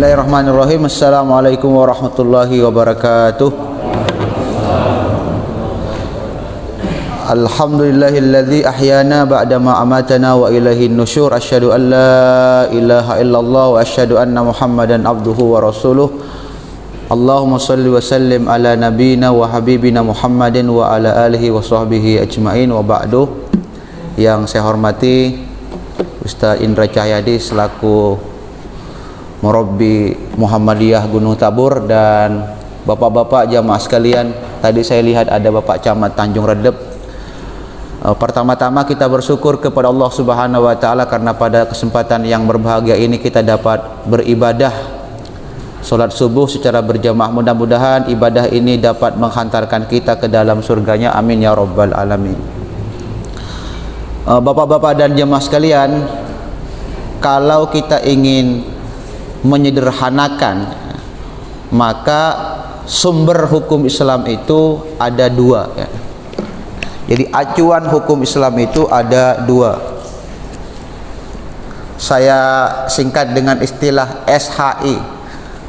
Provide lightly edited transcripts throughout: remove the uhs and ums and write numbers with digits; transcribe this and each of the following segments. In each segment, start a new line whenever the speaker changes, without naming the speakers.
Bismillahirrahmanirrahim. Assalamualaikum warahmatullahi wabarakatuh. Alhamdulillahilladzi ahyana ba'dama amatana wa ilaihin nusyur. Asyhadu an la ilaha illallah wa asyhadu anna Muhammadan abduhu wa rasuluh. Allahumma shalli wa sallim ala nabiyyina wa habibina Muhammadin wa ala alihi wa sahbihi ajmain wa ba'du. Yang saya hormati Ustaz Indra Cahyadi selaku Murabbi Muhammadiyah Gunung Tabur dan bapak-bapak jamaah sekalian. Tadi saya lihat ada Bapak Camat Tanjung Redep. Pertama-tama kita bersyukur kepada Allah Subhanahu wa taala karena pada kesempatan yang berbahagia ini kita dapat beribadah salat subuh secara berjamaah. Mudah-mudahan ibadah ini dapat menghantarkan kita ke dalam surganya. Amin ya rabbal alamin. Bapak-bapak dan jamaah sekalian, kalau kita ingin menyederhanakan, maka sumber hukum Islam itu ada dua ya. Jadi acuan hukum Islam itu ada dua. Saya singkat dengan istilah SHI.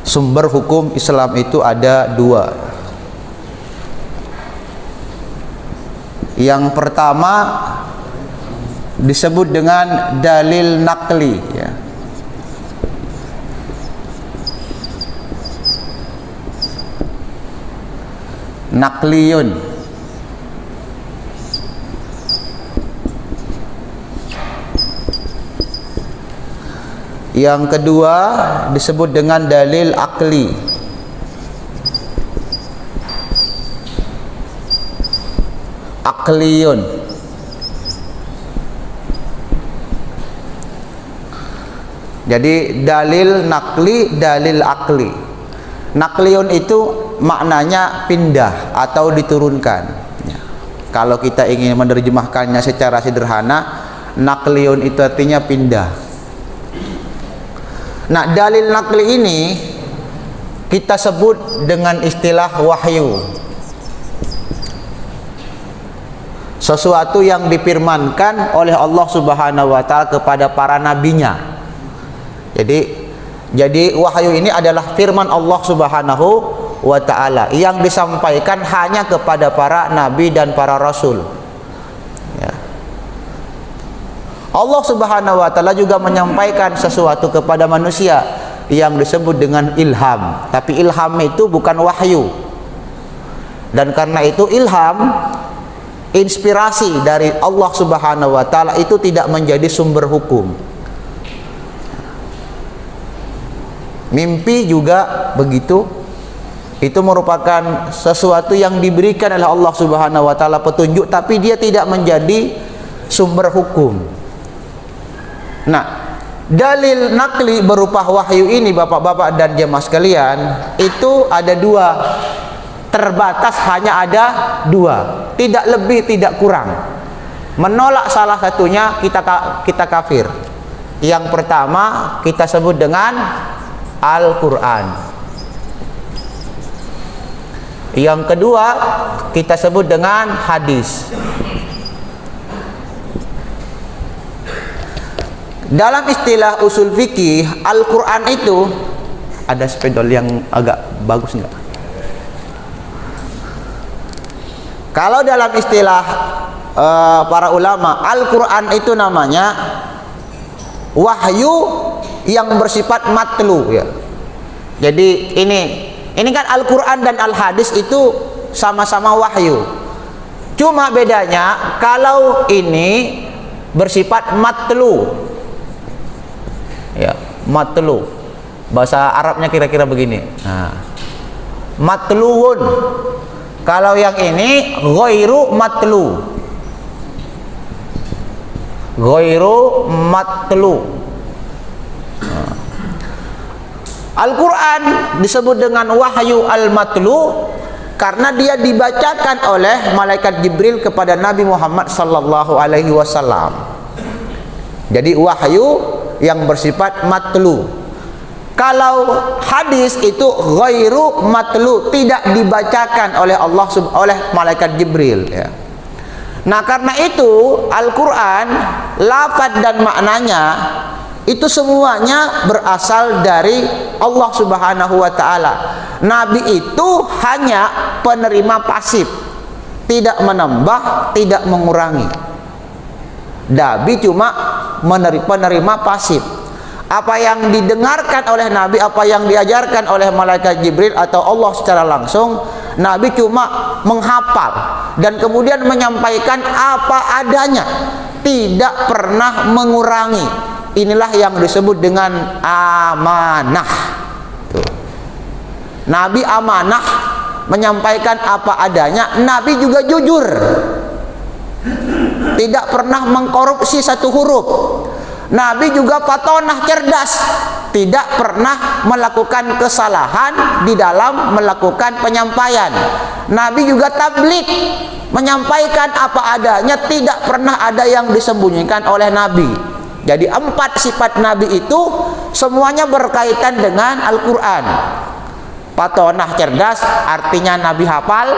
Sumber hukum Islam itu ada dua. Yang pertama disebut dengan dalil nakli ya. Nakliyun. Yang kedua disebut dengan dalil akli. Akliyun. Jadi dalil nakli, dalil akli. Nakliyun itu maknanya pindah atau diturunkan ya. Kalau kita ingin menerjemahkannya secara sederhana, nakliyun itu artinya pindah. Nah, dalil nakli ini kita sebut dengan istilah wahyu. Sesuatu yang difirmankan oleh Allah Subhanahu wa taala kepada para nabinya. Jadi wahyu ini adalah firman Allah Subhanahu wa ta'ala yang disampaikan hanya kepada para nabi dan para rasul ya. Allah Subhanahu wa ta'ala juga menyampaikan sesuatu kepada manusia yang disebut dengan ilham, tapi ilham itu bukan wahyu. Dan karena itu ilham, inspirasi dari Allah Subhanahu wa ta'ala itu tidak menjadi sumber hukum. Mimpi juga begitu. Itu merupakan sesuatu yang diberikan oleh Allah Subhanahu wa taala petunjuk, tapi dia tidak menjadi sumber hukum. Nah, dalil nakli berupa wahyu ini bapak-bapak dan jemaah sekalian, itu ada dua. Terbatas hanya ada dua, tidak lebih tidak kurang. Menolak salah satunya kita kafir. Yang pertama kita sebut dengan Al-Quran. Yang kedua kita sebut dengan hadis. Dalam istilah usul fikih, Al-Quran itu ada spidol yang agak bagus enggak? Kalau dalam istilah para ulama, Al-Quran itu namanya wahyu yang bersifat matlu ya. Jadi ini kan Al-Quran dan Al-Hadis itu sama-sama wahyu. Cuma bedanya kalau ini bersifat matlu ya, matlu. Bahasa Arabnya kira-kira begini. Nah, matluun. Kalau yang ini ghairu matlu. Ghairu matlu. Al-Quran disebut dengan wahyu al-matlu karena dia dibacakan oleh malaikat Jibril kepada Nabi Muhammad sallallahu alaihi wasallam. Jadi wahyu yang bersifat matlu. Kalau hadis itu ghairu matlu, tidak dibacakan oleh Allah oleh malaikat Jibril ya. Nah, karena itu Al-Quran lafaz dan maknanya itu semuanya berasal dari Allah Subhanahu wa taala. Nabi itu hanya penerima pasif, tidak menambah, tidak mengurangi. Nabi cuma penerima pasif. Apa yang didengarkan oleh Nabi, apa yang diajarkan oleh malaikat Jibril atau Allah secara langsung, Nabi cuma menghafal dan kemudian menyampaikan apa adanya, tidak pernah mengurangi. Inilah yang disebut dengan amanah. Tuh. Nabi amanah, menyampaikan apa adanya. Nabi juga jujur, tidak pernah mengkorupsi satu huruf. Nabi juga fatonah, cerdas, tidak pernah melakukan kesalahan di dalam melakukan penyampaian. Nabi juga tabligh, menyampaikan apa adanya, tidak pernah ada yang disembunyikan oleh Nabi. Jadi 4 sifat Nabi itu semuanya berkaitan dengan Al-Quran. Fatonah, cerdas, artinya Nabi hafal.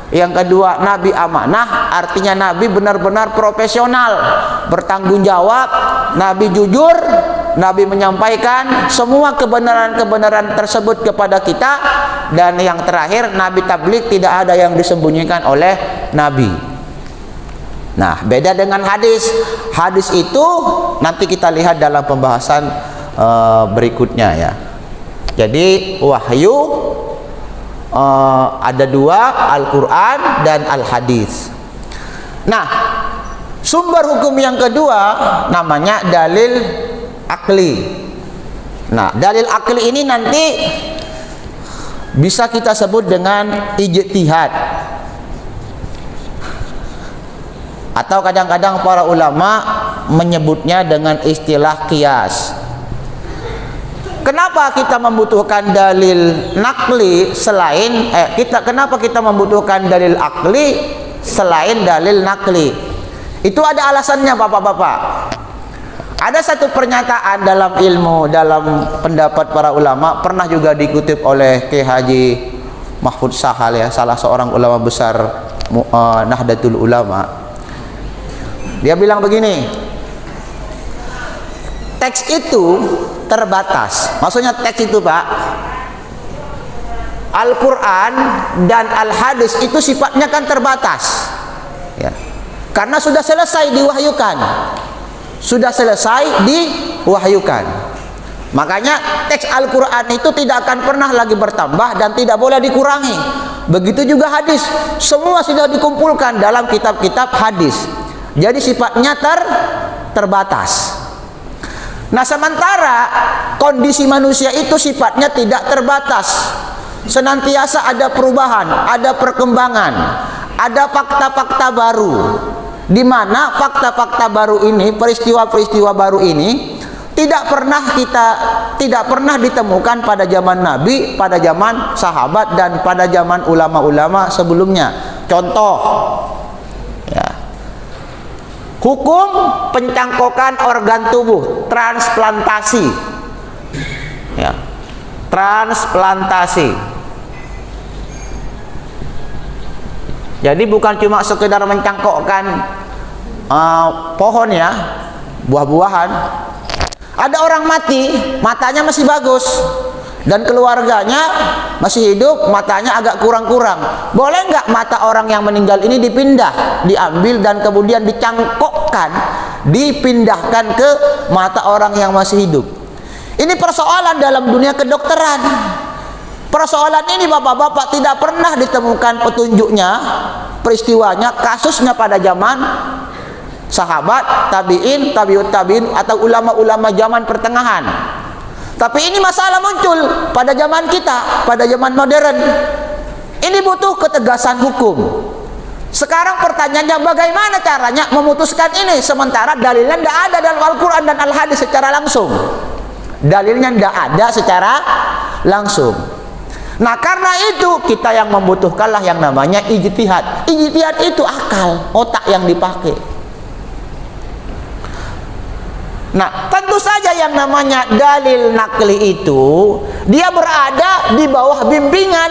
Yang kedua, Nabi amanah, artinya Nabi benar-benar profesional, bertanggung jawab. Nabi jujur, Nabi menyampaikan semua kebenaran-kebenaran tersebut kepada kita. Dan yang terakhir, Nabi tabligh, tidak ada yang disembunyikan oleh Nabi. Nah, beda dengan hadis. Hadis itu nanti kita lihat dalam pembahasan berikutnya ya. Jadi wahyu ada 2, Al-Quran dan Al-Hadis. Nah, sumber hukum yang kedua namanya dalil akli. Nah, dalil akli ini nanti bisa kita sebut dengan ijtihad, atau kadang-kadang para ulama menyebutnya dengan istilah qiyas. Kenapa kita membutuhkan dalil nakli selain kenapa kita membutuhkan dalil akli selain dalil nakli? Itu ada alasannya, Bapak-bapak. Ada satu pernyataan dalam ilmu, dalam pendapat para ulama, pernah juga dikutip oleh Kiai Haji Mahfud Sahal ya, salah seorang ulama besar Nahdlatul Ulama. Dia bilang begini, teks itu terbatas. Maksudnya teks itu, Pak, Al-Quran dan Al-Hadis itu sifatnya kan terbatas ya. Karena sudah selesai diwahyukan, sudah selesai diwahyukan. Makanya teks Al-Quran itu tidak akan pernah lagi bertambah dan tidak boleh dikurangi. Begitu juga hadis, semua sudah dikumpulkan dalam kitab-kitab hadis. Jadi sifatnya terbatas. Nah, sementara kondisi manusia itu sifatnya tidak terbatas. Senantiasa ada perubahan, ada perkembangan, ada fakta-fakta baru. Di mana fakta-fakta baru ini, peristiwa-peristiwa baru ini tidak pernah ditemukan pada zaman Nabi, pada zaman sahabat dan pada zaman ulama-ulama sebelumnya. Contoh ya, hukum pencangkokan organ tubuh, transplantasi ya, transplantasi. Jadi bukan cuma sekedar mencangkokkan pohon ya, buah-buahan. Ada orang mati, matanya masih bagus, dan keluarganya masih hidup, matanya agak kurang-kurang. Boleh nggak mata orang yang meninggal ini dipindah, diambil dan kemudian dicangkokkan, dipindahkan ke mata orang yang masih hidup? Ini persoalan dalam dunia kedokteran. Persoalan ini, Bapak-bapak, tidak pernah ditemukan petunjuknya, peristiwanya, kasusnya pada zaman sahabat, tabi'in, tabi'ut tabi'in, atau ulama-ulama zaman pertengahan. Tapi ini masalah muncul pada zaman kita, pada zaman modern. Ini butuh ketegasan hukum. Sekarang pertanyaannya, bagaimana caranya memutuskan ini? Sementara dalilnya tidak ada dalam Al-Quran dan Al-Hadis secara langsung. Dalilnya tidak ada secara langsung. Nah, karena itu kita yang membutuhkanlah yang namanya ijtihad. Ijtihad itu akal, otak yang dipakai. Nah, tentu saja yang namanya dalil nakli itu dia berada di bawah bimbingan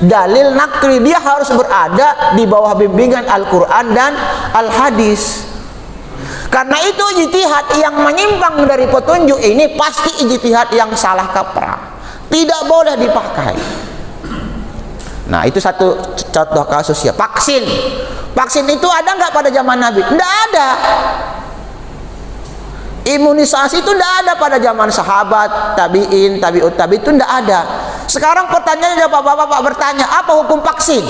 dalil nakli. Dia harus berada di bawah bimbingan Al-Quran dan Al-Hadis.
Karena itu ijtihad yang menyimpang dari petunjuk ini pasti ijtihad yang salah kaprah, tidak boleh dipakai. Nah, itu satu contoh kasus ya. Vaksin itu ada nggak pada zaman Nabi? Nggak ada. Imunisasi itu nggak ada pada zaman sahabat, tabiin, tabiut tabi, itu nggak ada. Sekarang pertanyaannya, bapak-bapak bertanya, apa hukum vaksin?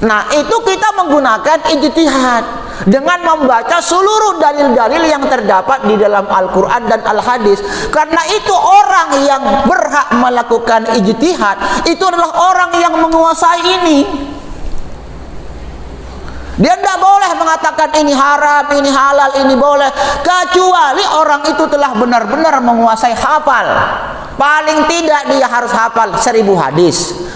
Nah, itu kita menggunakan ijtihad dengan membaca seluruh dalil-dalil yang terdapat di dalam Al-Quran dan Al-Hadis. Karena itu orang yang berhak melakukan ijtihad itu adalah orang yang menguasai ini. Dia tidak boleh mengatakan ini haram, ini halal, ini boleh, kecuali orang itu telah benar-benar menguasai hafal. Paling tidak dia harus hafal 1000 hadis.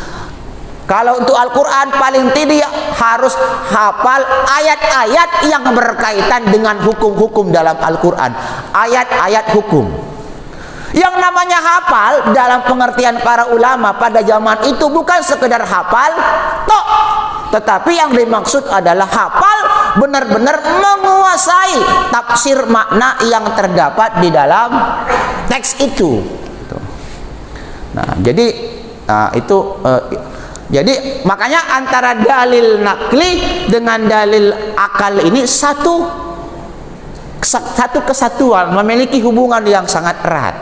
Kalau untuk Al-Quran paling tidak harus hafal ayat-ayat yang berkaitan dengan hukum-hukum dalam Al-Quran, ayat-ayat hukum. Yang namanya hafal dalam pengertian para ulama pada zaman itu bukan sekedar hafal tok, tetapi yang dimaksud adalah hafal benar-benar menguasai tafsir makna yang terdapat di dalam teks itu. Nah, jadi jadi makanya antara dalil nakli dengan dalil akal ini satu kesatuan, memiliki hubungan yang sangat erat.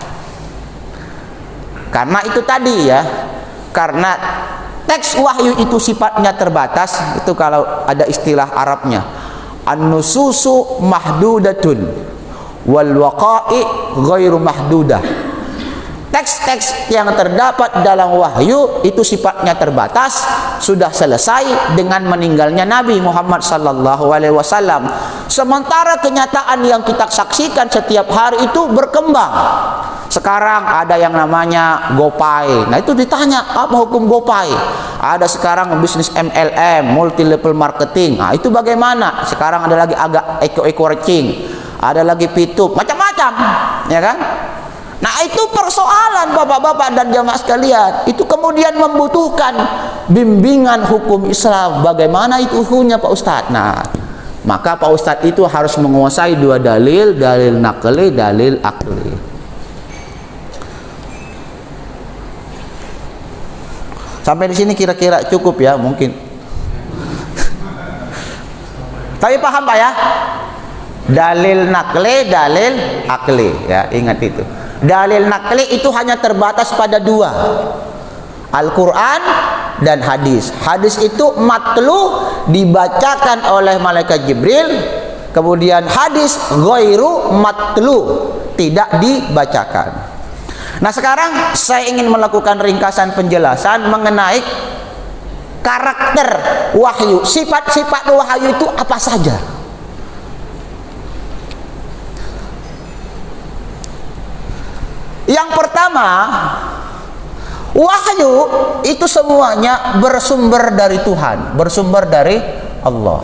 Karena itu tadi ya, karena teks wahyu itu sifatnya terbatas. Itu kalau ada istilah Arabnya, an-nususu mahdudatun wal waqa'i ghairu mahdudah. Teks-teks yang terdapat dalam wahyu itu sifatnya terbatas, sudah selesai dengan meninggalnya Nabi Muhammad sallallahu alaihi wasallam. Sementara kenyataan yang kita saksikan setiap hari itu berkembang. Sekarang ada yang namanya GoPay. Nah, itu ditanya, apa hukum GoPay? Ada sekarang bisnis MLM, multi level marketing. Nah, itu bagaimana? Sekarang ada lagi agak eco-recing, ada lagi P2, macam-macam, ya kan? Nah, itu persoalan bapak-bapak dan jamaah sekalian. Itu kemudian membutuhkan bimbingan hukum Islam. Bagaimana itu hukumnya Pak Ustadz? Nah, maka Pak Ustadz itu harus menguasai dua dalil, dalil nakli, dalil akli. Sampai di sini kira-kira cukup ya, mungkin. Tapi paham Pak ya? Dalil nakli, dalil akli, ya, ingat itu. Dalil nakli itu hanya terbatas pada dua, Al-Quran dan hadis. Hadis itu matlu, dibacakan oleh malaikat Jibril. Kemudian hadis ghairu matlu, tidak dibacakan. Nah, sekarang saya ingin melakukan ringkasan penjelasan mengenai karakter wahyu, sifat-sifat wahyu itu apa saja. Yang pertama, wahyu itu semuanya bersumber dari Tuhan, bersumber dari Allah.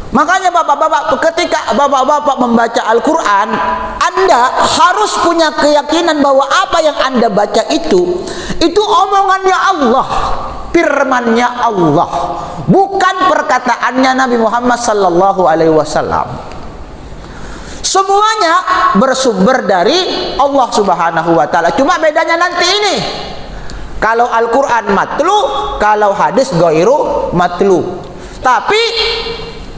Makanya bapak-bapak, ketika bapak-bapak membaca Al-Quran, Anda harus punya keyakinan bahwa apa yang Anda baca itu omongannya Allah, firmannya Allah, bukan perkataannya Nabi Muhammad sallallahu alaihi wasallam. Semuanya bersumber dari Allah Subhanahu wa taala. Cuma bedanya nanti ini. Kalau Al-Qur'an matlu, kalau hadis ghairu matlu. Tapi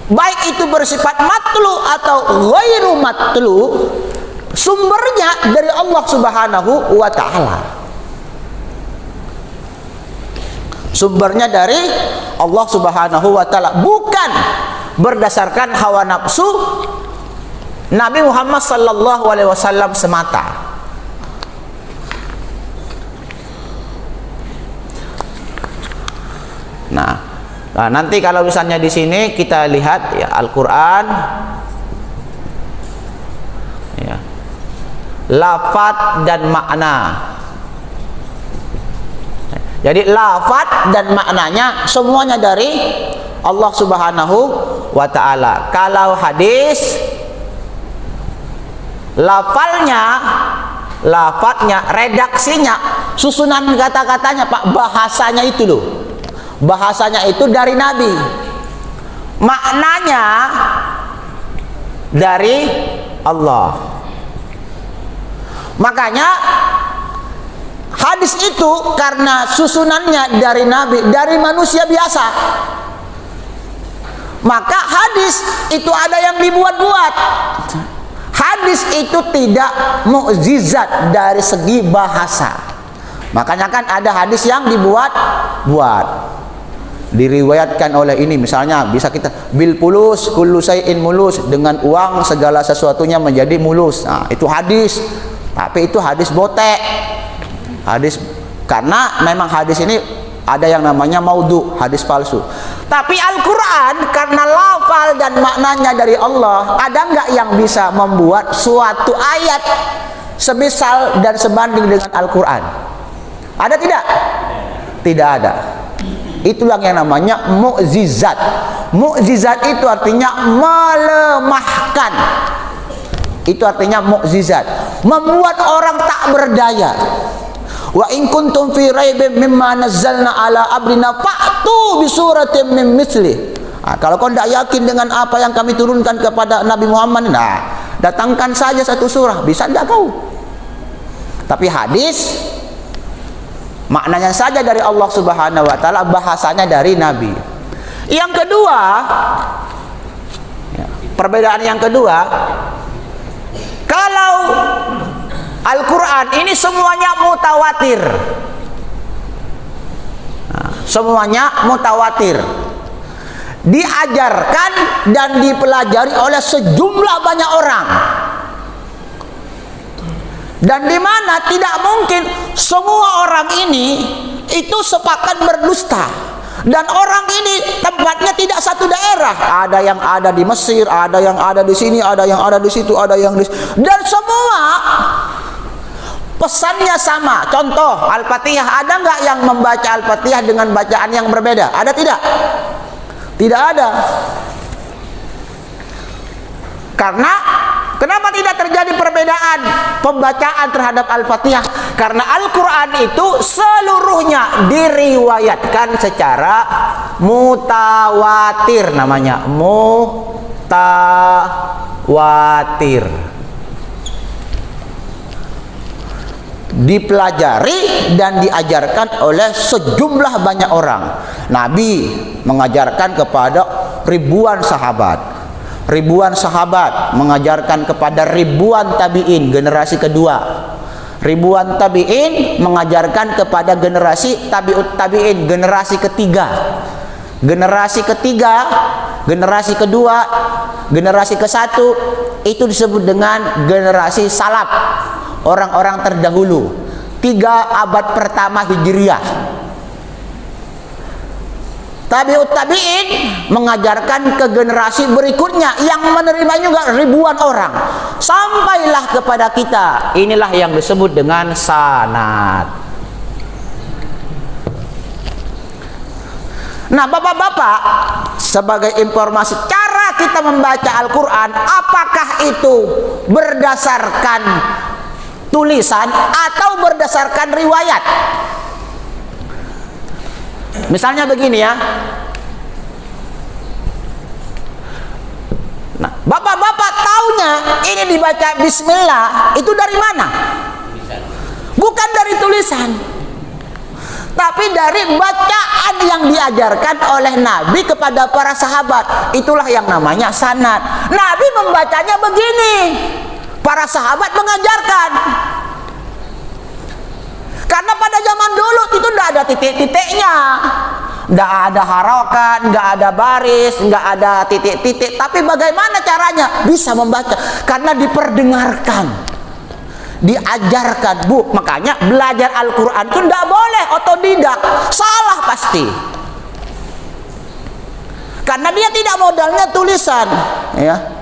baik itu bersifat matlu atau ghairu matlu, sumbernya dari Allah Subhanahu wa taala. Sumbernya dari Allah Subhanahu wa taala, bukan berdasarkan hawa nafsu Nabi Muhammad sallallahu alaihi wasallam semata. Nah, nanti kalau misalnya di sini kita lihat ya Al-Qur'an ya, lafaz dan makna. Jadi lafaz dan maknanya semuanya dari Allah Subhanahu wa taala. Kalau hadis, lafadznya, redaksinya, susunan kata-katanya Pak, bahasanya itu loh. Bahasanya itu dari Nabi. maknanya dari Allah. Makanya hadis itu karena susunannya dari Nabi, dari manusia biasa, maka hadis itu ada yang dibuat-buat. Hadis itu tidak mukjizat dari segi bahasa. Makanya kan ada hadis yang dibuat-buat, diriwayatkan oleh ini, misalnya bisa kita bil pulus kullu syai'in mulus, dengan uang segala sesuatunya menjadi mulus. Nah, itu hadis. Tapi itu hadis botek. Hadis, karena memang hadis ini ada yang namanya maudhu, hadis palsu. Tapi Al-Quran karena lafal dan maknanya dari Allah, ada nggak yang bisa membuat suatu ayat semisal dan sebanding dengan Al-Quran? Ada tidak? Tidak ada. Itulah yang namanya mukjizat. Mukjizat itu artinya melemahkan. Itu artinya mukjizat, membuat orang tak berdaya. Wa in kuntum fi raibin mimma nazzalna ala abdina fa'tu bi suratin min misli. Kalau kau tidak yakin dengan apa yang kami turunkan kepada Nabi Muhammad, nah, datangkan saja satu surah. Bisa tidak kau? Tapi hadis maknanya saja dari Allah Subhanahu wa taala, bahasanya dari Nabi. Yang kedua, perbedaan yang kedua, kalau Al-Quran ini semuanya mutawatir, nah, semuanya mutawatir, diajarkan dan dipelajari oleh sejumlah banyak orang, dan di mana tidak mungkin semua orang ini itu sepakat berdusta. Dan orang ini tempatnya tidak satu daerah. Ada yang ada di Mesir, ada yang ada di sini, ada yang ada di situ, ada yang di... Dan semua pesannya sama. Contoh Al-Fatihah, ada nggak yang membaca Al-Fatihah dengan bacaan yang berbeda? Ada tidak? Tidak ada. Karena kenapa tidak terjadi perbedaan pembacaan terhadap Al-Fatihah? Karena Al-Quran itu seluruhnya diriwayatkan secara mutawatir, namanya mutawatir, dipelajari dan diajarkan oleh sejumlah banyak orang. Nabi mengajarkan kepada ribuan sahabat. Ribuan sahabat mengajarkan kepada ribuan tabi'in, generasi kedua. Ribuan tabi'in mengajarkan kepada generasi tabi'ut tabi'in, generasi ketiga. Generasi ketiga, generasi kedua, generasi ke-1, itu disebut dengan generasi salaf, orang-orang terdahulu, 3 abad pertama Hijriah. Tabi'ut tabi'in mengajarkan ke generasi berikutnya yang menerima juga ribuan orang, sampailah kepada kita. Inilah yang disebut dengan sanad. Nah, bapak-bapak, sebagai informasi cara kita membaca Al-Quran, apakah itu berdasarkan tulisan atau berdasarkan riwayat? Misalnya begini ya. Nah, bapak-bapak taunya ini dibaca bismillah, itu dari mana? Bukan dari tulisan, tapi dari bacaan yang diajarkan oleh Nabi kepada para sahabat. Itulah yang namanya sanad. Nabi membacanya begini, para sahabat mengajarkan. Karena pada zaman dulu itu tidak ada titik-titiknya, tidak ada harokat, nggak ada baris, nggak ada titik-titik. Tapi bagaimana caranya bisa membaca? Karena diperdengarkan, diajarkan, Bu. Makanya belajar Al-Quran itu tidak boleh otodidak, salah pasti. Karena dia tidak modalnya tulisan, ya.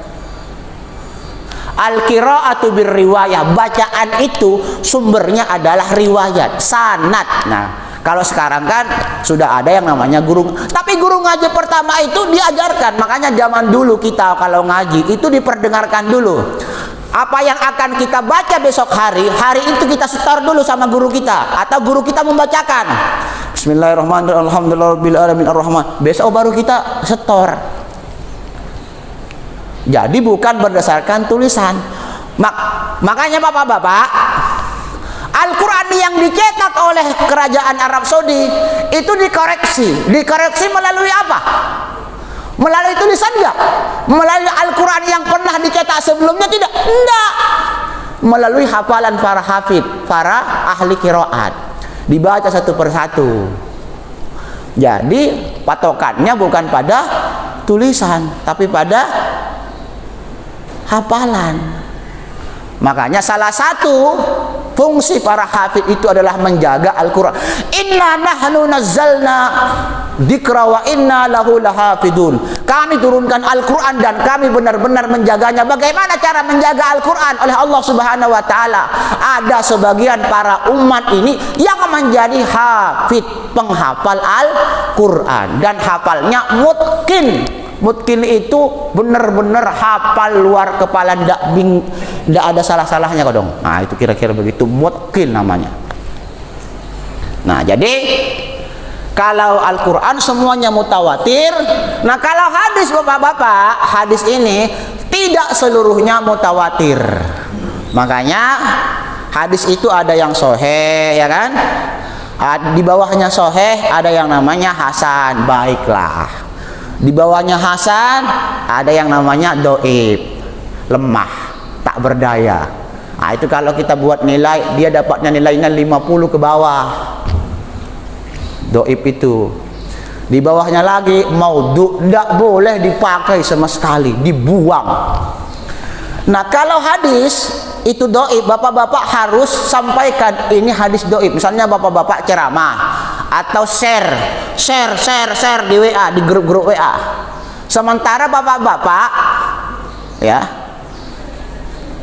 Al-qira'atu bir-riwayah, bacaan itu sumbernya adalah riwayat, sanad. Nah, kalau sekarang kan sudah ada yang namanya guru, tapi guru ngaji pertama itu diajarkan. Makanya zaman dulu kita kalau ngaji itu diperdengarkan dulu. Apa yang akan kita baca besok hari itu kita setor dulu sama guru kita, atau guru kita membacakan Bismillahirrahmanirrahim, alhamdulillahirabbil alamin arrahman. Besok baru kita setor. Jadi bukan berdasarkan tulisan. Makanya bapak-bapak, Al-Quran yang dicetak oleh kerajaan Arab Saudi itu dikoreksi melalui apa? Melalui tulisan enggak? Melalui Al-Quran yang pernah dicetak sebelumnya tidak? Enggak. Melalui hafalan para hafid, para ahli qiraat, dibaca satu persatu. Jadi patokannya bukan pada tulisan, tapi pada hafalan. Makanya salah satu fungsi para hafid itu adalah menjaga Al-Quran. Inna nahnu nazzalna dzikra wa inna lahu lahafidun. Kami turunkan Al-Quran dan kami benar-benar menjaganya. Bagaimana cara menjaga Al-Quran oleh Allah Subhanahu wa taala? Ada sebagian para umat ini yang menjadi hafid, penghafal Al-Quran, dan hafalnya mutqin. Mutqin itu benar-benar hafal luar kepala, ndak ada salah-salahnya kok dong. Nah, itu kira-kira begitu, mutqin namanya. Nah, jadi kalau Al-Quran semuanya mutawatir. Nah, kalau hadis bapak-bapak, hadis ini tidak seluruhnya mutawatir. Makanya hadis itu ada yang sahih, ya kan? Di bawahnya sahih ada yang namanya hasan, baiklah. Di bawahnya hasan ada yang namanya doib, lemah, tak berdaya. Nah, itu kalau kita buat nilai, dia dapatnya nilainya 50 ke bawah. Doib itu. Di bawahnya lagi maudhu, tidak boleh dipakai sama sekali, dibuang. Nah, kalau hadis itu doib, bapak-bapak harus sampaikan ini hadis doib. Misalnya bapak-bapak ceramah atau share di WA, di grup-grup WA. Sementara bapak-bapak ya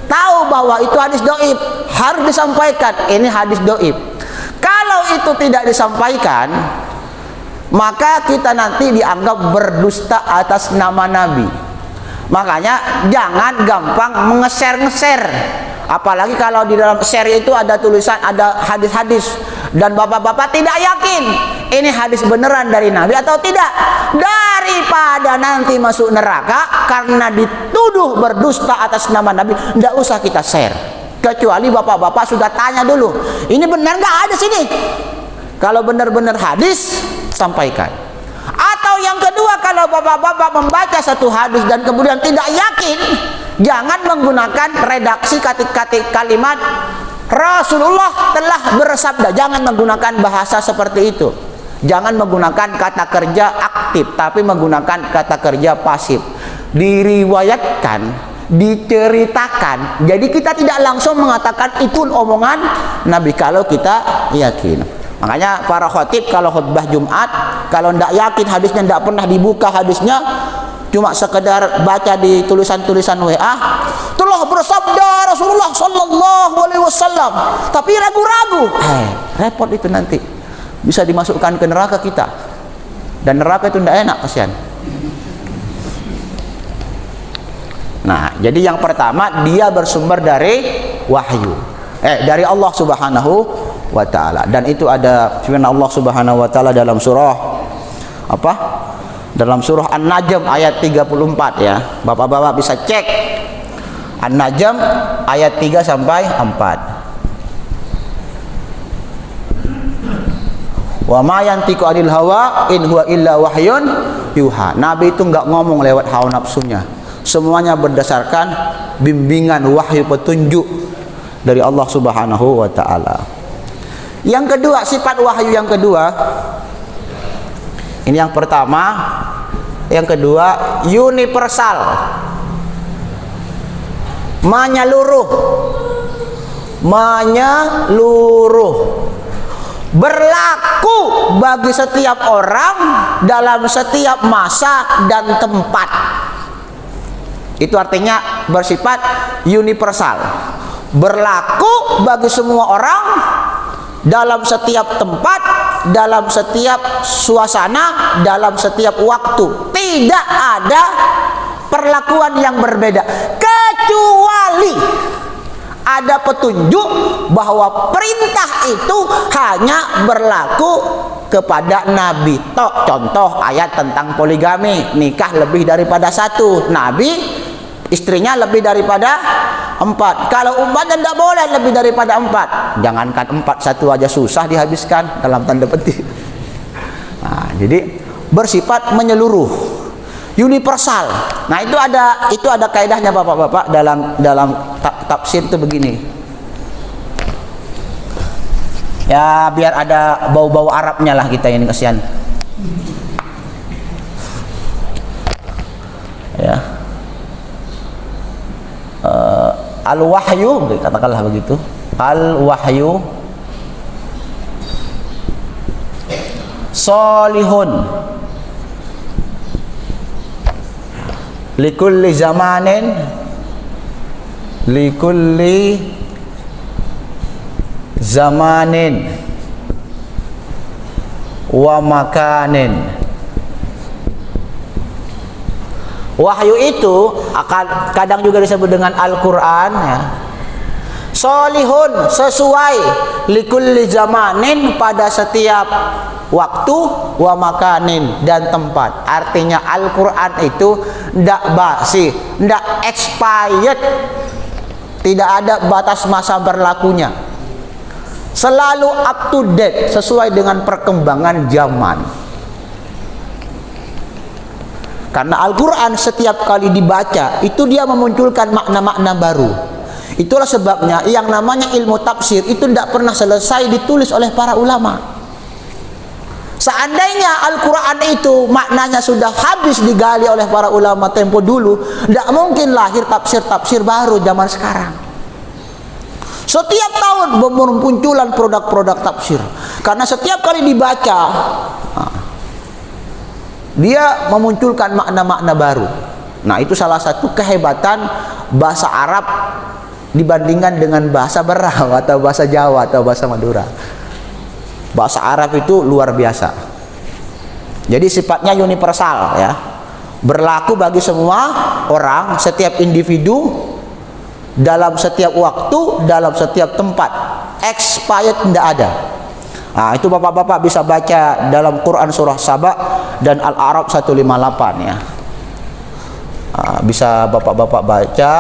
tahu bahwa itu hadis doib, harus disampaikan ini hadis doib. Kalau itu tidak disampaikan, maka kita nanti dianggap berdusta atas nama Nabi. Makanya jangan gampang nge-share. Apalagi kalau di dalam share itu ada tulisan, ada hadis-hadis, dan bapak-bapak tidak yakin ini hadis beneran dari Nabi atau tidak. Daripada nanti masuk neraka karena dituduh berdusta atas nama Nabi, tidak usah kita share. Kecuali bapak-bapak sudah tanya dulu, ini benar nggak hadis ini? Kalau benar-benar hadis, sampaikan. Atau yang kedua, kalau bapak-bapak membaca satu hadis dan kemudian tidak yakin, jangan menggunakan redaksi kalimat Rasulullah telah bersabda. Jangan menggunakan bahasa seperti itu. Jangan menggunakan kata kerja aktif, tapi menggunakan kata kerja pasif. Diriwayatkan, diceritakan. Jadi kita tidak langsung mengatakan itu omongan Nabi kalau kita yakin. Makanya para khatib kalau khutbah Jumat, kalau tidak yakin hadisnya, tidak pernah dibuka hadisnya, cuma sekedar baca di tulisan-tulisan WA, telah bersabda Rasulullah sallallahu alaihi wasallam, tapi ragu-ragu, repot itu, nanti bisa dimasukkan ke neraka kita, dan neraka itu tidak enak, kasihan. Nah, jadi yang pertama, dia bersumber dari wahyu, dari Allah Subhanahu wa ta'ala. Dan itu ada firman Allah Subhanahu wa ta'ala dalam surah apa? Dalam surah An-Najm ayat 34 ya. Bapak-bapak bisa cek An-Najm ayat 3 sampai 4. Wa ma yantiqu 'anil hawa in huwa illa wahyun yuha. Nabi itu enggak ngomong lewat hawa nafsunya. Semuanya berdasarkan bimbingan wahyu petunjuk dari Allah Subhanahu wa ta'ala. Yang kedua, sifat wahyu yang kedua, ini yang pertama, yang kedua universal, menyeluruh, berlaku bagi setiap orang dalam setiap masa dan tempat. Itu artinya bersifat universal, berlaku bagi semua orang dalam setiap tempat, dalam setiap suasana, dalam setiap waktu. Tidak ada perlakuan yang berbeda, kecuali ada petunjuk bahwa perintah itu hanya berlaku kepada Nabi. Contoh ayat tentang poligami, nikah lebih daripada satu. Nabi istrinya lebih daripada 4. Kalau umpamanya tidak boleh lebih daripada 4, jangankan 4, 1 aja susah dihabiskan dalam tanda petik. Nah, jadi bersifat menyeluruh, universal. Nah, itu ada kaidahnya Bapak-bapak dalam tafsir itu begini. Ya, biar ada bau-bau Arabnya lah kita ini, kasihan. Ya. Al-wahyu, katakanlah begitu. Al-wahyu salihun likulli zamanin wa makanin. Wahyu itu kadang juga disebut dengan Al-Quran, ya. Solihun, sesuai, likulli zamanin, pada setiap waktu, wa makanin, dan tempat. Artinya Al-Quran itu tidak basi, tidak expired, tidak ada batas masa berlakunya, selalu up to date, sesuai dengan perkembangan zaman. Karena Al-Quran setiap kali dibaca itu dia memunculkan makna-makna baru. Itulah sebabnya yang namanya ilmu tafsir itu tidak pernah selesai ditulis oleh para ulama. Seandainya Al-Quran itu maknanya sudah habis digali oleh para ulama tempo dulu, tidak mungkin lahir tafsir-tafsir baru zaman sekarang. Setiap tahun bermunculan produk-produk tafsir, karena setiap kali dibaca dia memunculkan makna-makna baru. Nah, itu salah satu kehebatan bahasa Arab dibandingkan dengan bahasa Berau atau bahasa Jawa atau bahasa Madura. Bahasa Arab itu luar biasa. Jadi sifatnya universal, ya. Berlaku bagi semua orang, setiap individu, dalam setiap waktu, dalam setiap tempat. Expired tidak ada. Nah, itu Bapak-bapak bisa baca dalam Quran surah Saba dan Al-A'raf 158, ya. Nah, bisa Bapak-bapak baca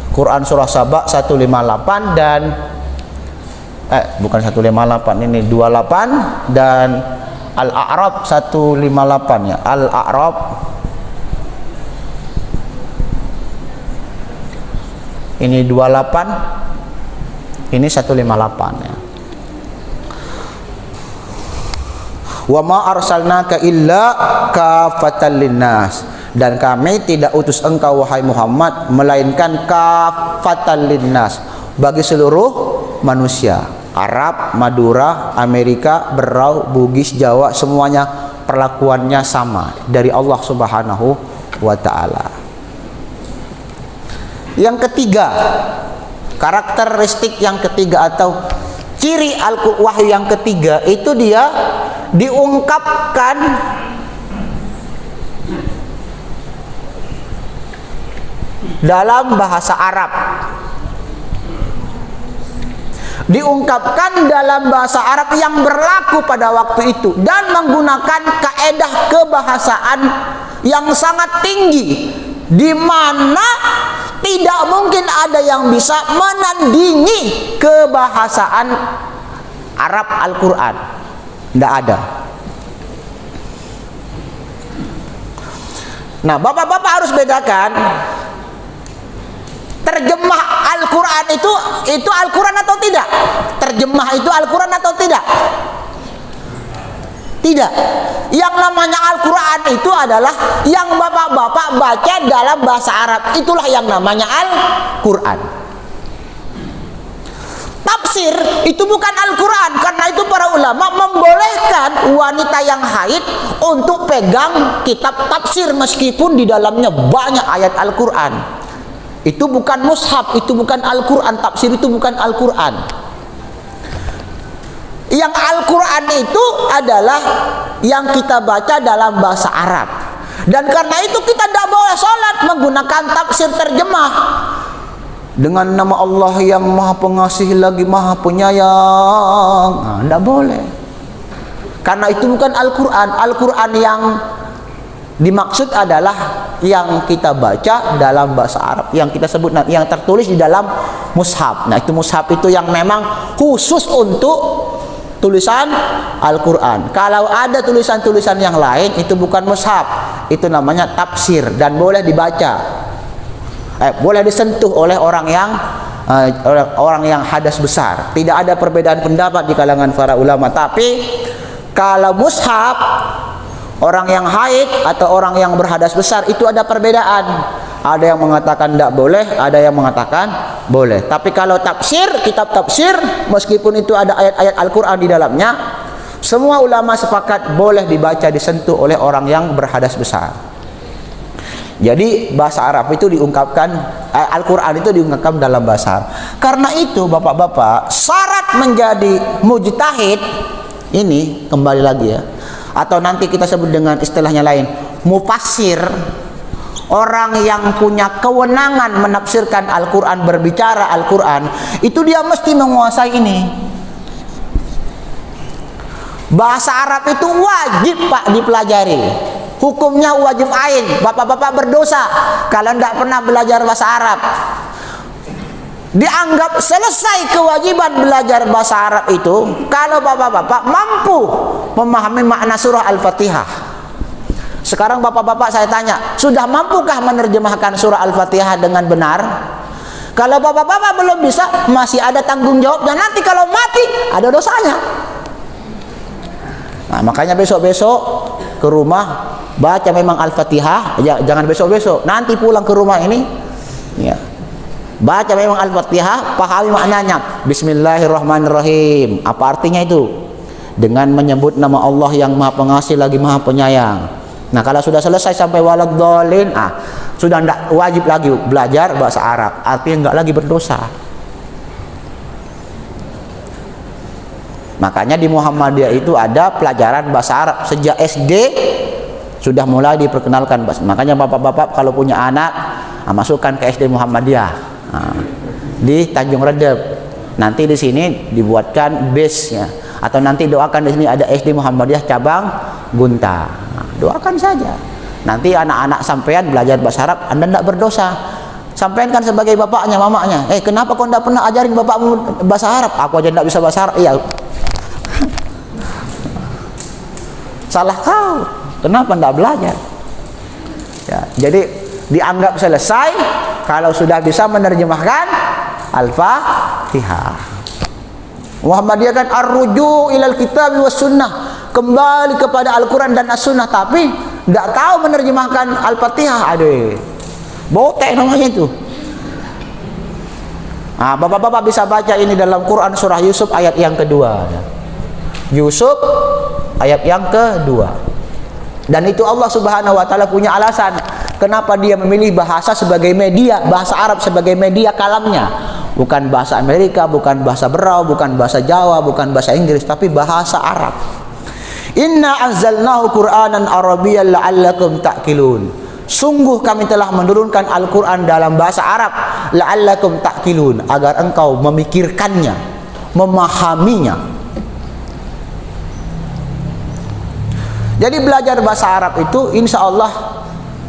Quran surah Saba 158 dan bukan 158, ini 28, dan Al-A'raf 158, ya. Al-A'raf ini 28, ini 158, ya. Wa ma arsalnaka illa kafatan linnas, dan kami tidak utus engkau wahai Muhammad melainkan kafatan linnas, bagi seluruh manusia. Arab, Madura, Amerika, Berau, Bugis, Jawa, semuanya perlakuannya sama dari Allah Subhanahu wa taala. Yang ketiga, karakteristik yang ketiga atau ciri wahyu yang ketiga itu dia diungkapkan dalam bahasa Arab. Diungkapkan dalam bahasa Arab yang berlaku pada waktu itu dan menggunakan kaedah kebahasaan yang sangat tinggi, di mana tidak mungkin ada yang bisa menandingi kebahasaan Arab Al-Quran. Tidak ada. Nah, Bapak-bapak harus bedakan terjemah Al-Quran itu Al-Quran atau tidak? Terjemah itu Al-Quran atau tidak? Tidak. Yang namanya Al-Quran itu adalah yang Bapak-bapak baca dalam bahasa Arab. Itulah yang namanya Al-Quran. Tafsir itu bukan Al-Quran, karena itu para ulama membolehkan wanita yang haid untuk pegang kitab tafsir meskipun di dalamnya banyak ayat Al-Quran. Itu bukan mushaf, itu bukan Al-Quran. Tafsir itu bukan Al-Quran. Yang Al-Quran itu adalah yang kita baca dalam bahasa Arab. Dan karena itu kita tidak boleh sholat menggunakan tafsir terjemah. Dengan nama Allah yang maha pengasih lagi maha penyayang. Nah, tidak boleh. Karena itu bukan Al-Quran. Al-Quran yang Dimaksud adalah yang kita baca dalam bahasa Arab, yang kita sebut yang tertulis di dalam mushaf. Nah, itu mushaf itu yang memang khusus untuk tulisan Al-Quran. Kalau ada tulisan-tulisan yang lain, itu bukan mushaf, itu namanya tafsir dan boleh dibaca, boleh disentuh oleh orang yang hadas besar. Tidak ada perbedaan pendapat di kalangan para ulama. Tapi kalau mushaf, orang yang haid atau orang yang berhadas besar itu ada perbedaan. Ada yang mengatakan tidak boleh, ada yang mengatakan boleh. Tapi kalau tafsir, kitab tafsir, meskipun itu ada ayat-ayat Al-Quran di dalamnya, semua ulama sepakat boleh dibaca, disentuh oleh orang yang berhadas besar. Jadi bahasa Arab itu diungkapkan, Al-Quran itu diungkapkan dalam bahasa Arab. Karena itu bapak-bapak, syarat menjadi mujtahid ini, kembali lagi ya, atau nanti kita sebut dengan istilahnya lain, mufassir, orang yang punya kewenangan menafsirkan Al-Quran, berbicara Al-Quran, itu dia mesti menguasai ini. Bahasa Arab itu wajib Pak dipelajari, hukumnya wajib ain. Bapak-bapak berdosa kalau tidak pernah belajar bahasa Arab. Dianggap selesai kewajiban belajar bahasa Arab itu kalau bapak-bapak mampu memahami makna surah Al-Fatihah. Sekarang bapak-bapak saya tanya, sudah mampukah menerjemahkan surah Al-Fatihah dengan benar? Kalau bapak-bapak belum bisa, masih ada tanggung jawabnya. Nanti kalau mati, ada dosanya. Nah, makanya besok-besok ke rumah baca memang Al-Fatihah. Jangan besok-besok, nanti pulang ke rumah ini ya, baca memang Al-Fatihah, pahami maknanya. Bismillahirrahmanirrahim. Apa artinya itu? Dengan menyebut nama Allah yang Maha Pengasih lagi Maha Penyayang. Nah, kalau sudah selesai sampai waladhdallin, sudah tidak wajib lagi belajar bahasa Arab. Artinya enggak lagi berdosa. Makanya di Muhammadiyah itu ada pelajaran bahasa Arab sejak SD sudah mulai diperkenalkan. Makanya bapak-bapak kalau punya anak, masukkan ke SD Muhammadiyah di Tanjung Redep. Nanti di sini dibuatkan base-nya, atau nanti doakan di sini ada SD Muhammadiyah cabang Gunta. Doakan saja. Nanti anak-anak sampean belajar bahasa Arab, Anda tidak berdosa. Sampean kan sebagai bapaknya, mamanya, kenapa kau tidak pernah ajarin bapakmu bahasa Arab? Aku aja tidak bisa bahasa Arab. Iya. Salah kau. Kenapa tidak belajar? Ya, jadi dianggap selesai kalau sudah bisa menerjemahkan Al-Fatihah. Muhammadiyah kan ar-ruju' ilal kitab was sunnah, kembali kepada Al-Quran dan As-Sunnah, tapi tidak tahu menerjemahkan Al-Fatihah. Aduh, botek namanya itu. Bapak-bapak bisa baca ini dalam Quran surah Yusuf ayat yang kedua. Yusuf ayat yang kedua. Dan itu Allah Subhanahu wa taala punya alasan kenapa dia memilih bahasa sebagai media, bahasa Arab sebagai media kalamnya. Bukan bahasa Amerika, bukan bahasa Berau, bukan bahasa Jawa, bukan bahasa Inggris, tapi bahasa Arab. Inna anzalnahu Qur'anan Arabiyyan la'allakum ta'qilun. Sungguh kami telah menurunkan Al-Quran dalam bahasa Arab, la'allakum ta'qilun, agar engkau memikirkannya, memahaminya. Jadi belajar bahasa Arab itu insya Allah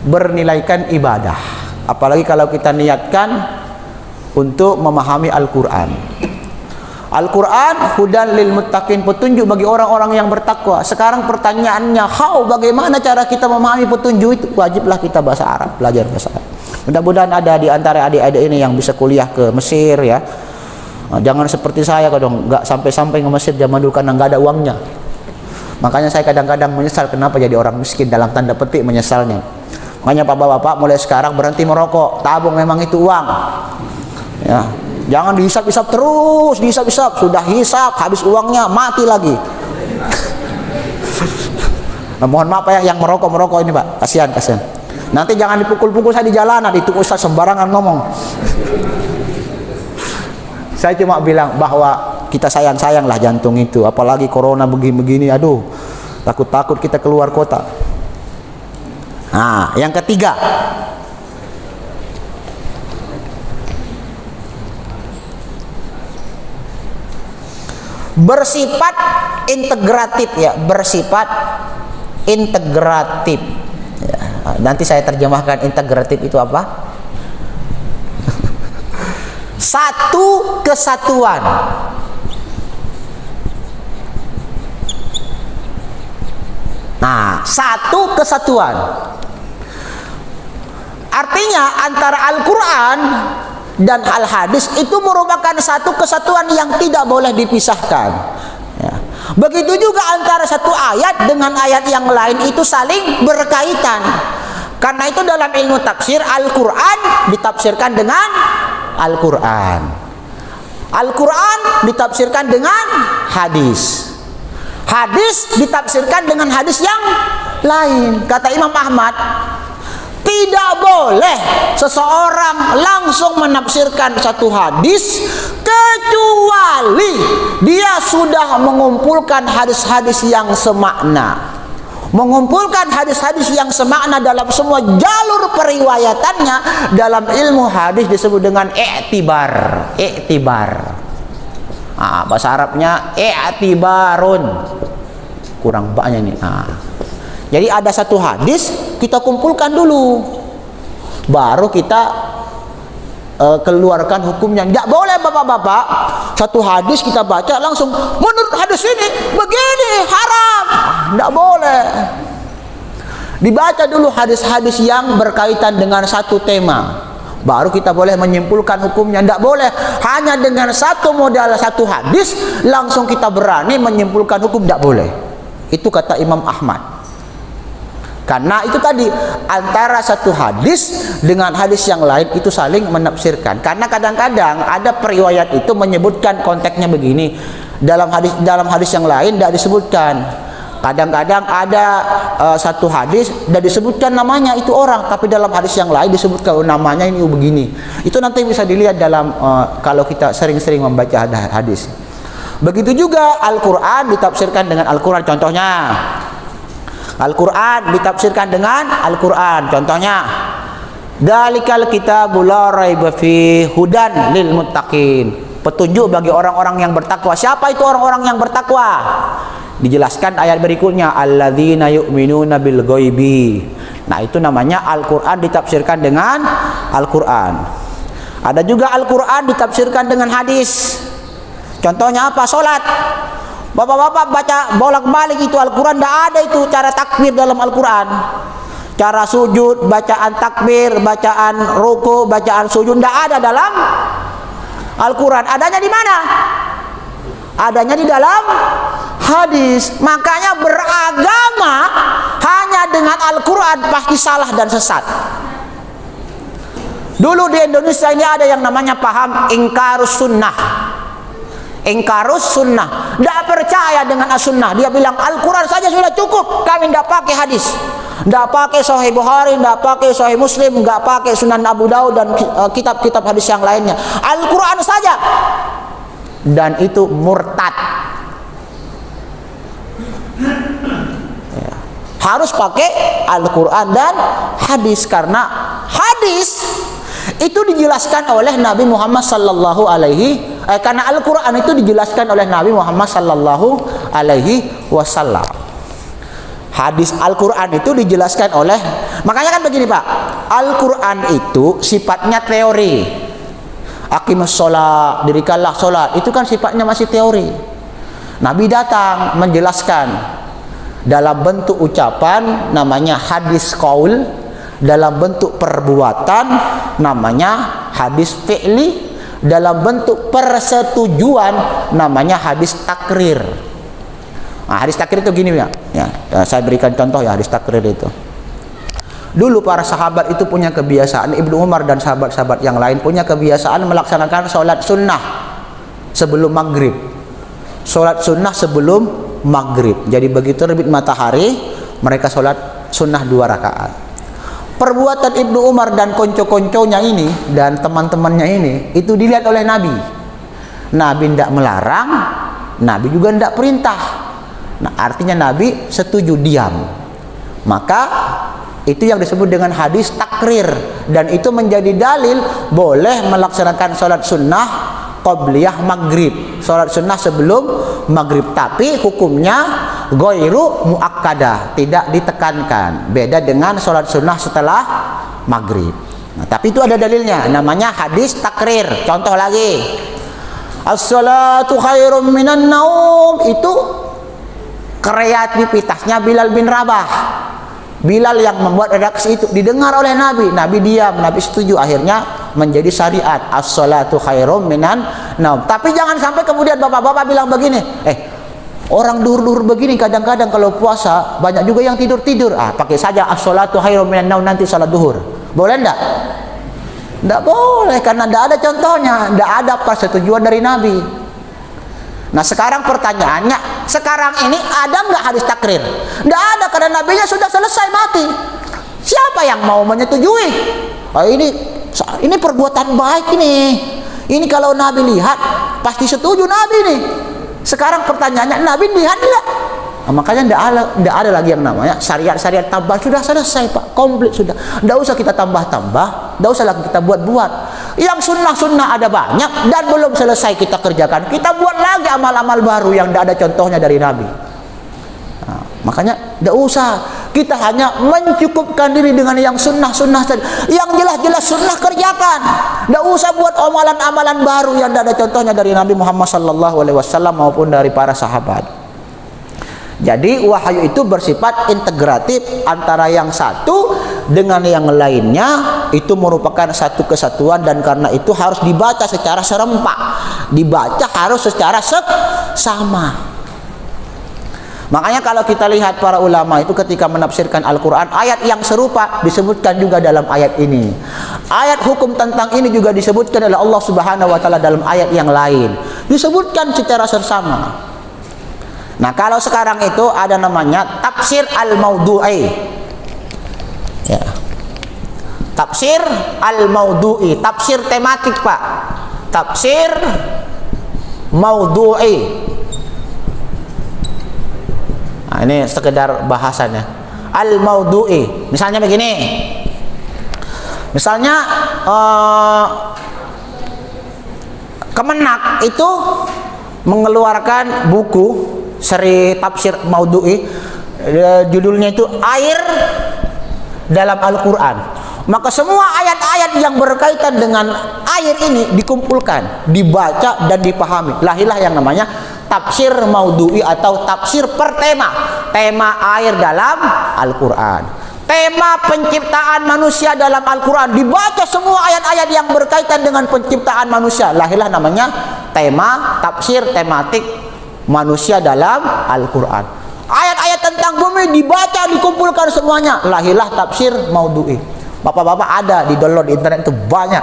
bernilaikan ibadah. Apalagi kalau kita niatkan untuk memahami Al-Quran. Al-Quran hudan lil muttaqin, petunjuk bagi orang-orang yang bertakwa. Sekarang pertanyaannya, bagaimana cara kita memahami petunjuk itu? Wajiblah kita bahasa Arab, belajar bahasa Arab. Mudah-mudahan ada di antara adik-adik ini yang bisa kuliah ke Mesir ya. Jangan seperti saya kadang nggak sampai-sampai ke Mesir zaman dulu karena nggak ada uangnya. Makanya saya kadang-kadang menyesal kenapa jadi orang miskin, dalam tanda petik menyesalnya. Makanya bapak-bapak mulai sekarang berhenti merokok, tabung memang itu uang. Ya, jangan dihisap-hisap terus, dihisap-hisap, sudah hisap habis uangnya mati lagi. Mohon maaf ya yang merokok ini Pak, kasihan. Nanti jangan dipukul-pukul saya di jalanan, itu Ustaz sembarangan ngomong. Saya cuma bilang bahwa kita sayang-sayanglah jantung itu, apalagi corona begini-begini, aduh, takut-takut kita keluar kota. Yang ketiga, bersifat integratif ya, bersifat integratif ya. Nanti saya terjemahkan integratif itu apa? Satu kesatuan. Nah, satu kesatuan. Artinya antara Al-Quran dan Al-Hadis itu merupakan satu kesatuan yang tidak boleh dipisahkan. Ya. Begitu juga antara satu ayat dengan ayat yang lain itu saling berkaitan. Karena itu dalam ilmu tafsir Al-Quran ditafsirkan dengan Al-Quran. Al-Quran ditafsirkan dengan hadis. Hadis ditafsirkan dengan hadis yang lain. Kata Imam Ahmad, tidak boleh seseorang langsung menafsirkan satu hadis kecuali dia sudah mengumpulkan hadis-hadis yang semakna. Mengumpulkan hadis-hadis yang semakna dalam semua jalur periwayatannya dalam ilmu hadis disebut dengan i'tibar. I'tibar. Bahasa Arabnya i'tibarun. Kurang banyak ini. Jadi ada satu hadis kita kumpulkan dulu, baru kita keluarkan hukumnya. Tidak boleh bapak-bapak satu hadis kita baca langsung menurut hadis ini begini haram. Tidak boleh. Dibaca dulu hadis-hadis yang berkaitan dengan satu tema, baru kita boleh menyimpulkan hukumnya. Tidak boleh hanya dengan satu modal satu hadis langsung kita berani menyimpulkan hukum. Tidak boleh. Itu kata Imam Ahmad. Karena itu tadi antara satu hadis dengan hadis yang lain itu saling menafsirkan. Karena kadang-kadang ada periwayat itu menyebutkan konteksnya begini, dalam hadis yang lain tidak disebutkan. Kadang-kadang ada satu hadis dan disebutkan namanya itu orang, tapi dalam hadis yang lain disebutkan namanya ini begini. Itu nanti bisa dilihat dalam kalau kita sering-sering membaca hadis. Begitu juga Al-Quran ditafsirkan dengan Al-Quran. Contohnya Al-Quran ditafsirkan dengan Al-Quran. Contohnya, Dalikal kitabul la raiba fi hudan lil muttaqin. Petunjuk bagi orang-orang yang bertakwa. Siapa itu orang-orang yang bertakwa? Dijelaskan ayat berikutnya, alladzina yu'minuna bil ghaibi. Nah, itu namanya Al-Quran ditafsirkan dengan Al-Quran. Ada juga Al-Quran ditafsirkan dengan hadis. Contohnya apa? Salat. Bapak-bapak baca bolak-balik itu Al-Quran, tidak ada itu cara takbir dalam Al-Quran. Cara sujud, bacaan takbir, bacaan ruku, bacaan sujud, tidak ada dalam Al-Quran. Adanya di mana? Adanya di dalam hadis. Makanya beragama hanya dengan Al-Quran pasti salah dan sesat. Dulu di Indonesia ini ada yang namanya paham ingkarus sunnah. Ingkarus sunnah, tidak percaya dengan as-sunnah. Dia bilang Al-Quran saja sudah cukup, kami tidak pakai hadis, tidak pakai Sahih Bukhari, tidak pakai Sahih Muslim, tidak pakai Sunan Abu Daud dan kitab-kitab hadis yang lainnya. Al-Quran saja. Dan itu murtad. Ya. Harus pakai Al-Quran dan hadis, karena hadis itu dijelaskan oleh Nabi Muhammad sallallahu alaihi karena Al-Quran itu dijelaskan oleh Nabi Muhammad sallallahu alaihi wasallam. Hadis Al-Quran itu dijelaskan oleh, makanya kan begini Pak, Al-Quran itu sifatnya teori. Aqimus sholat, dirikanlah sholat, itu kan sifatnya masih teori. Nabi datang menjelaskan dalam bentuk ucapan, namanya hadis qaul. Dalam bentuk perbuatan namanya hadis fi'li. Dalam bentuk persetujuan namanya hadis takrir. Nah, hadis takrir itu gini ya. Saya berikan contoh ya hadis takrir itu. Dulu para sahabat itu punya kebiasaan, Ibnu Umar dan sahabat-sahabat yang lain punya kebiasaan melaksanakan sholat sunnah sebelum maghrib. Sholat sunnah sebelum maghrib. Jadi begitu terbit matahari mereka sholat sunnah 2 rakaat. Perbuatan Ibnu Umar dan konco-konconya ini dan teman-temannya ini itu dilihat oleh Nabi. Nabi tidak melarang, Nabi juga tidak perintah. Nah, artinya Nabi setuju diam. Maka itu yang disebut dengan hadis takrir, dan itu menjadi dalil boleh melaksanakan sholat sunnah qobliyah maghrib, sholat sunnah sebelum maghrib, tapi hukumnya ghairu muakkadah, tidak ditekankan, beda dengan sholat sunnah setelah maghrib. Nah, tapi itu ada dalilnya, namanya hadis takrir. Contoh lagi, as-salatu khairum minan naum, itu kreativitasnya Bilal bin Rabah. Bilal yang membuat redaksi itu didengar oleh Nabi, Nabi diam, Nabi setuju, akhirnya menjadi syariat as-salatu khairum minan naum. Tapi jangan sampai kemudian bapak-bapak bilang begini, orang duhur-duhur begini kadang-kadang kalau puasa banyak juga yang tidur-tidur, pakai saja as-salatu khairum minan naum nanti salat duhur. Boleh enggak? Enggak boleh, karena enggak ada contohnya, enggak ada persetujuan dari Nabi. Nah sekarang pertanyaannya, sekarang ini ada nggak hadis takrir? Nggak ada, karena nabinya sudah selesai mati. Siapa yang mau menyetujui? Ini perbuatan baik ini. Ini kalau Nabi lihat pasti setuju Nabi nih. Sekarang pertanyaannya, Nabi lihat nggak? Nah, makanya nggak ada lagi yang namanya syariat tambah, sudah selesai Pak, komplit sudah. Nggak usah kita tambah-tambah, nggak usah lagi kita buat-buat. Yang sunnah-sunnah ada banyak dan belum selesai kita kerjakan, kita buat lagi amal-amal baru yang tidak ada contohnya dari Nabi. Nah, makanya tidak usah, kita hanya mencukupkan diri dengan yang sunnah-sunnah saja. Yang jelas-jelas sunnah kerjakan. Tidak usah buat amalan-amalan baru yang tidak ada contohnya dari Nabi Muhammad SAW maupun dari para sahabat. Jadi wahyu itu bersifat integratif antara yang satu dengan yang lainnya, itu merupakan satu kesatuan, dan karena itu harus dibaca secara serempak, dibaca harus secara sama. Makanya kalau kita lihat para ulama itu ketika menafsirkan Al-Quran, ayat yang serupa disebutkan juga dalam ayat ini. Ayat hukum tentang ini juga disebutkan oleh Allah Subhanahu wa Ta'ala dalam ayat yang lain, disebutkan secara sersama. Nah kalau sekarang itu ada namanya tafsir al-maudu'i, ya. Tafsir al-maudu'i, tafsir tematik Pak, tafsir maudu'i. Nah ini sekedar bahasannya, al-maudu'i. Misalnya begini, misalnya Kemenak itu mengeluarkan buku seri tafsir maudu'i, judulnya itu Air dalam Al-Quran. Maka semua ayat-ayat yang berkaitan dengan air ini dikumpulkan, dibaca dan dipahami. Lahirlah yang namanya tafsir maudu'i atau tafsir per tema. Tema air dalam Al-Quran, tema penciptaan manusia dalam Al-Quran, dibaca semua ayat-ayat yang berkaitan dengan penciptaan manusia. Lahirlah namanya tema tafsir tematik manusia dalam Al-Quran. Ayat-ayat tentang bumi dibaca, dikumpulkan semuanya, lahirlah tafsir maudu'i. Bapak-bapak ada di download di internet itu banyak.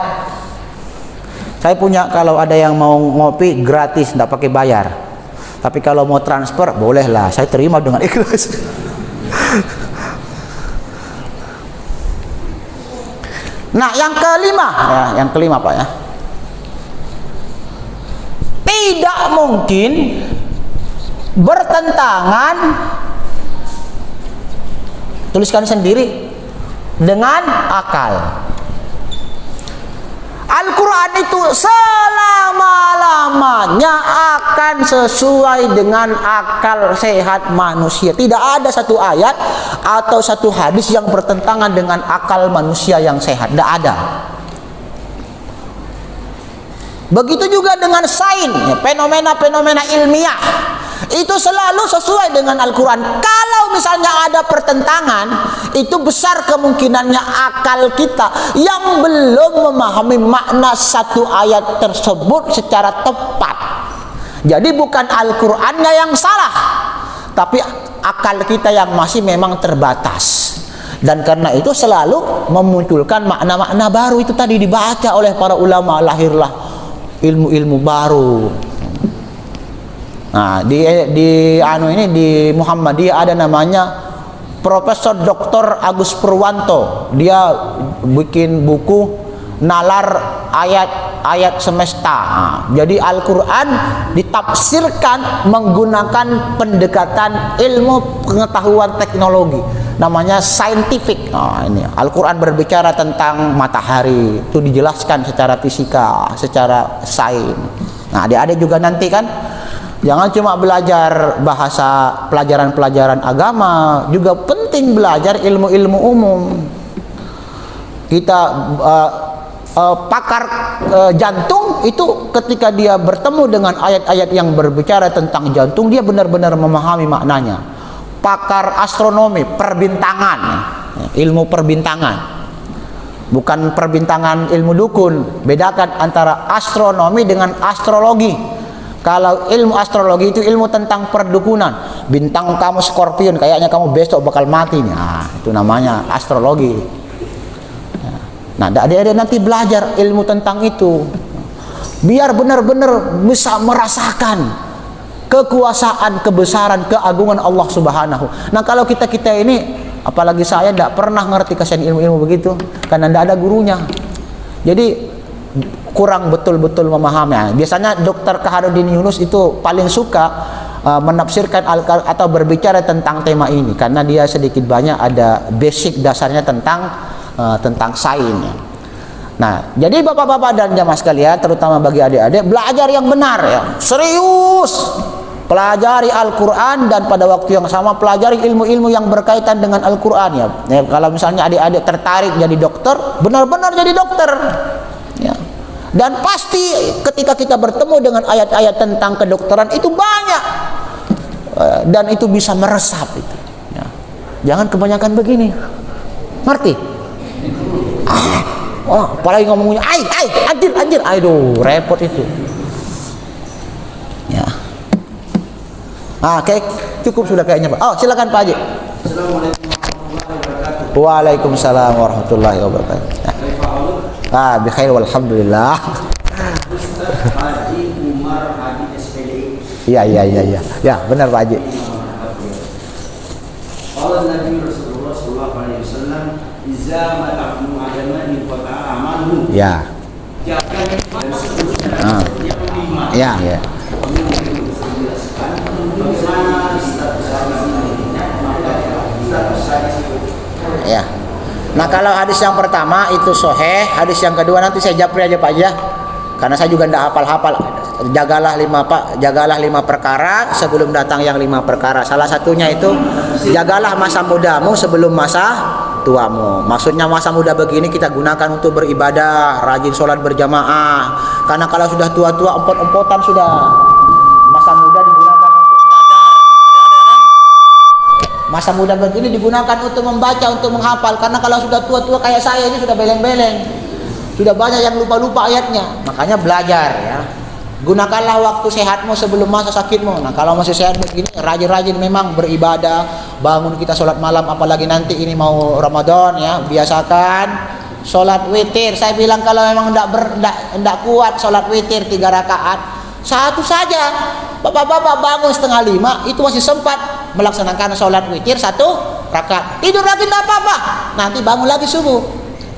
Saya punya, kalau ada yang mau ngopi gratis, tidak pakai bayar. Tapi kalau mau transfer bolehlah, saya terima dengan ikhlas. Nah yang kelima Pak ya, tidak mungkin bertentangan, tuliskan sendiri, dengan akal. Al-Quran itu selama-lamanya akan sesuai dengan akal sehat manusia. Tidak ada satu ayat atau satu hadis yang bertentangan dengan akal manusia yang sehat. Tidak ada. Begitu juga dengan sains, fenomena-fenomena ilmiah, itu selalu sesuai dengan Al-Quran. Kalau misalnya ada pertentangan, itu besar kemungkinannya akal kita yang belum memahami makna satu ayat tersebut secara tepat. Jadi bukan Al-Qurannya yang salah, tapi akal kita yang masih memang terbatas. Dan karena itu selalu memunculkan makna-makna baru. Itu tadi dibaca oleh para ulama, lahirlah ilmu-ilmu baru. Nah, di Muhammadiyah ada namanya Profesor Dr. Agus Purwanto. Dia bikin buku Nalar Ayat-ayat Semesta. Nah, jadi Al-Quran ditafsirkan menggunakan pendekatan ilmu pengetahuan teknologi, namanya scientific. Nah, ini Al-Quran berbicara tentang matahari, itu dijelaskan secara fisika, secara sains. Nah, adik-adik juga nanti kan jangan cuma belajar bahasa, pelajaran-pelajaran agama, juga penting belajar ilmu-ilmu umum. Kita pakar jantung itu ketika dia bertemu dengan ayat-ayat yang berbicara tentang jantung, dia benar-benar memahami maknanya. Pakar astronomi, perbintangan, ilmu perbintangan, bukan perbintangan ilmu dukun. Bedakan antara astronomi dengan astrologi. Kalau ilmu astrologi itu ilmu tentang perdukunan. Bintang kamu Scorpion, kayaknya kamu besok bakal mati. Nah, itu namanya astrologi. Nah, adik-adik nanti belajar ilmu tentang itu, biar benar-benar bisa merasakan kekuasaan, kebesaran, keagungan Allah Subhanahu. Nah, kalau kita ini, apalagi saya, tidak pernah ngerti kasihan ilmu-ilmu begitu, karena tidak ada gurunya. Jadi kurang betul-betul memahami. Biasanya Dr. Kaharudin Yunus itu paling suka menafsirkan atau berbicara tentang tema ini, karena dia sedikit banyak ada basic dasarnya tentang sains. Nah, jadi bapak-bapak dan jamaah sekalian, terutama bagi adik-adik, belajar yang benar ya, serius, pelajari Al-Quran, dan pada waktu yang sama pelajari ilmu-ilmu yang berkaitan dengan Al-Quran ya. Kalau misalnya adik-adik tertarik jadi dokter, benar-benar jadi dokter ya. Dan pasti ketika kita bertemu dengan ayat-ayat tentang kedokteran itu banyak, dan itu bisa meresap itu ya. Jangan kebanyakan begini, ngerti? Oh, apalagi ngomongnya anjir, aduh repot itu ya. Oke, cukup sudah kayaknya Pak. Oh, silakan Pak Haji.
Assalamualaikum warahmatullahi wabarakatuh.
Waalaikumsalam warahmatullahi wabarakatuh. Bi khair walhamdulillah.
Haji Umar Haji SPDI.
Iya. Ya, benar Pak Haji.
Qala Nabi Rasulullah sallallahu alaihi wasallam, "Iza mata'nu adamani wa ta'amalu."
Ya. Ya. Ya. Nah, kalau hadis yang pertama itu sahih, hadis yang kedua nanti saya japri aja Pak ya. Karena saya juga tidak hafal-hafal. Jagalah 5 perkara sebelum datang yang 5 perkara. Salah satunya itu jagalah masa mudamu sebelum masa tuamu. Maksudnya masa muda begini kita gunakan untuk beribadah, rajin sholat berjamaah. Karena kalau sudah tua-tua, empot-empotan sudah. Masa muda digunakan untuk belajar. Masa muda begini digunakan untuk membaca, untuk menghafal. Karena kalau sudah tua-tua kayak saya ini sudah beleng-beleng, sudah banyak yang lupa-lupa ayatnya. Makanya belajar ya. Gunakanlah waktu sehatmu sebelum masa sakitmu. Nah, kalau masih sehat begini, rajin-rajin memang beribadah, bangun kita sholat malam, apalagi nanti ini mau Ramadan ya, biasakan sholat witir. Saya bilang kalau memang tidak kuat sholat witir 3 rakaat, 1 saja. Bapak-bapak bangun 4:30 itu masih sempat melaksanakan sholat witir 1 rakaat. Tidur lagi tidak apa-apa, nanti bangun lagi subuh.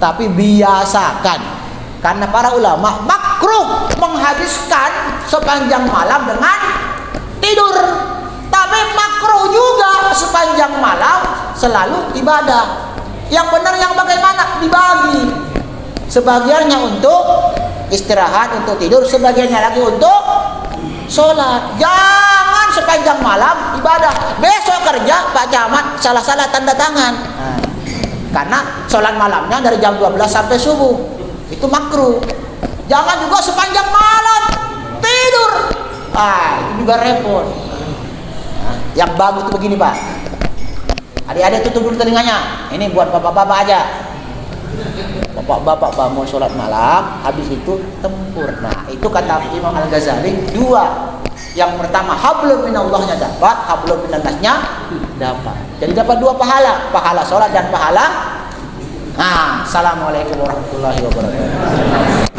Tapi biasakan. Karena para ulama makruh menghabiskan sepanjang malam dengan tidur. Tapi makruh juga sepanjang malam selalu ibadah. Yang benar yang bagaimana? Dibagi. Sebagiannya untuk istirahat, untuk tidur, sebagiannya lagi untuk sholat. Jangan sepanjang malam ibadah. Besok kerja Pak Camat salah-salah tanda tangan. Nah, karena sholat malamnya dari jam 12 sampai subuh. Itu makruh. Jangan juga sepanjang malam tidur. Itu juga repot. Nah, yang bagus itu begini Pak. Adik-adik tutup dulu telinganya. Ini buat bapak-bapak aja. Bapak-bapak bangun sholat malam, habis itu tempur. Nah, itu kata Imam Al-Ghazali 2. Yang pertama hablum minallahnya dapat, hablum minannasnya dapat. Jadi dapat 2 pahala, pahala sholat dan pahala. Assalamualaikum warahmatullahi wabarakatuh.